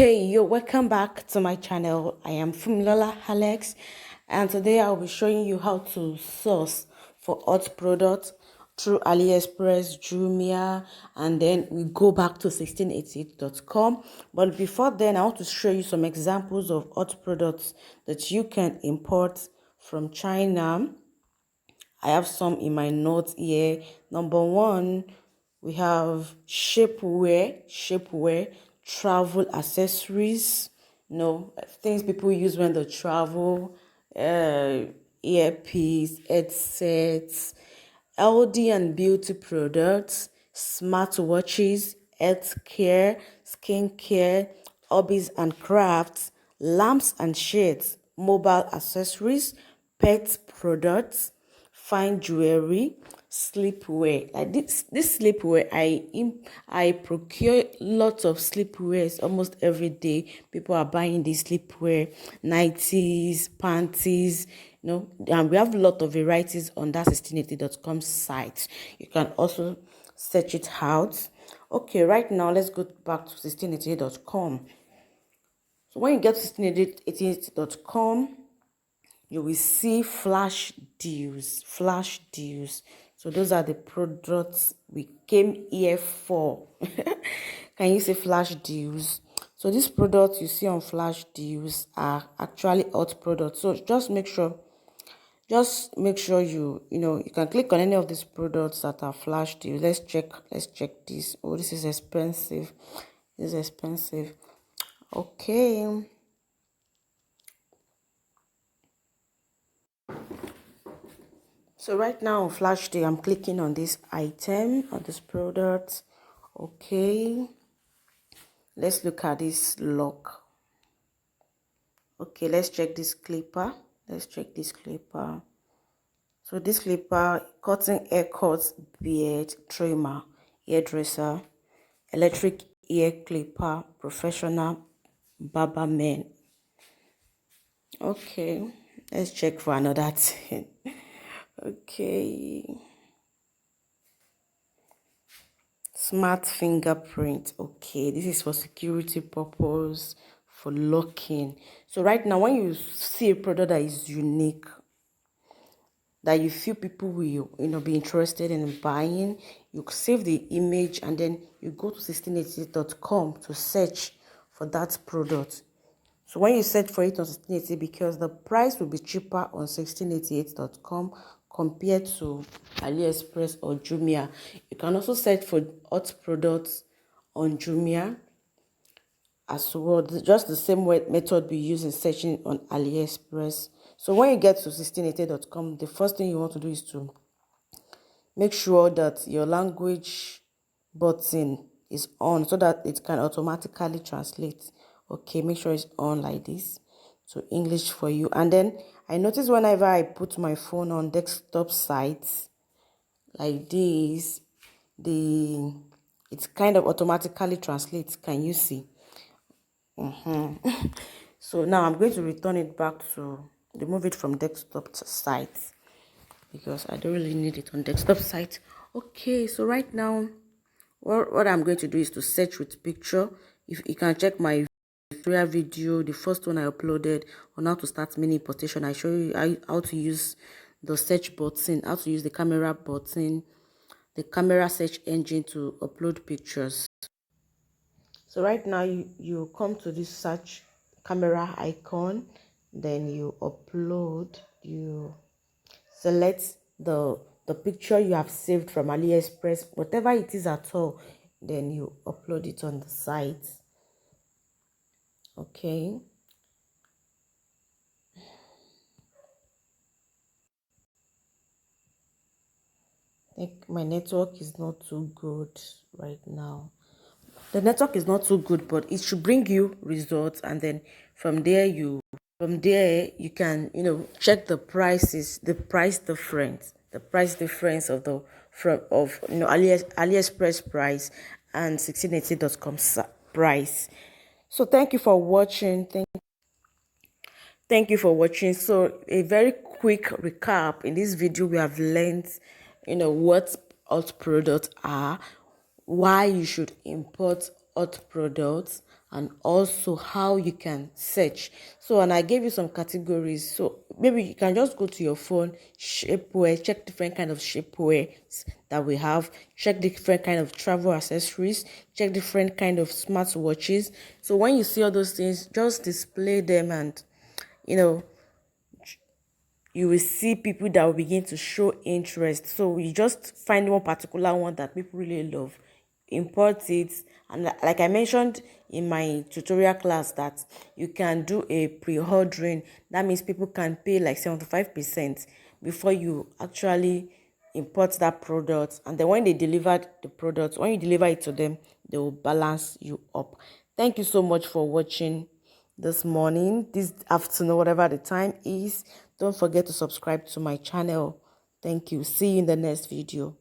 Okay, you're welcome back to my channel. I am Fumilola Alex, and today I'll be showing you how to source for hot products through AliExpress, Jumia, and then we go back to 1688.com. But before then, I want to show you some examples of hot products that you can import from China. I have some in my notes here. Number one, we have shapewear, travel accessories, things people use when they travel, earpiece, headsets, LD and beauty products, smartwatches, healthcare, skincare, hobbies and crafts, lamps and shades, mobile accessories, pet products, fine jewelry, sleepwear. Like this sleepwear, I procure lots of sleepwears almost every day. People are buying this sleepwear, nighties, panties, and we have a lot of varieties on that 1680.com site. You can also search it out. Okay, right now let's go back to 1688.com. So when you get to 1688.com, you will see flash deals. So those are the products we came here for. Can you see flash deals? So these products you see on flash deals are actually hot products. So just make sure you can click on any of these products that are flash deals. Let's check this. Oh, this is expensive. Okay. So right now on Flash Day, I'm clicking on this item, on this product. Okay. Let's look at this lock. Okay, let's check this clipper. So this clipper, cutting haircuts, beard trimmer, hairdresser, electric ear clipper, professional barber men. Okay, let's check for another thing. Okay. Smart fingerprint. Okay, this is for security purpose, for locking. So right now, when you see a product that is unique, that you feel people will be interested in buying, you save the image and then you go to 1688.com to search for that product. So when you search for it on 1688, because the price will be cheaper on 1688.com compared to AliExpress or Jumia. You can also search for hot products on Jumia as well. Just the same method we use in searching on AliExpress. So when you get to 1688.com, the first thing you want to do is to make sure that your language button is on so that it can automatically translate. Okay, make sure it's on like this to English for you. And then I notice whenever I put my phone on desktop sites like this, it kind of automatically translates. Can you see? So now I'm going to return it back to remove it from desktop site because I don't really need it on desktop site. Okay, so right now what I'm going to do is to search with picture. If you can check my tutorial video, the first one I uploaded on how to start mini importation, I show you how to use the search button, how to use the camera button, the camera search engine to upload pictures. So right now you come to this search camera icon, then you upload, you select the picture you have saved from AliExpress, whatever it is at all, then you upload it on the site. Okay. I think my network is not too good right now. The network is not too good, but it should bring you results, and then from there you can check the prices, the price difference of the AliExpress price and 1680.com price. So thank you for watching. Thank you for watching. So a very quick recap. In this video we have learned what hot products are, why you should import hot products, and also how you can search. So, and I gave you some categories. So maybe you can just go to your phone, shapewear, check different kind of shapewear that we have, check different kind of travel accessories, check different kind of smartwatches. So when you see all those things, just display them, and you know, you will see people that will begin to show interest. So you just find one particular one that people really love, import it, and like I mentioned in my tutorial class, that you can do a pre-ordering. That means people can pay like 75% before you actually import that product, and then when they deliver the product, when you deliver it to them, they will balance you up. Thank you so much for watching this morning, this afternoon, whatever the time is. Don't forget to subscribe to my channel. Thank you. See you in the next video.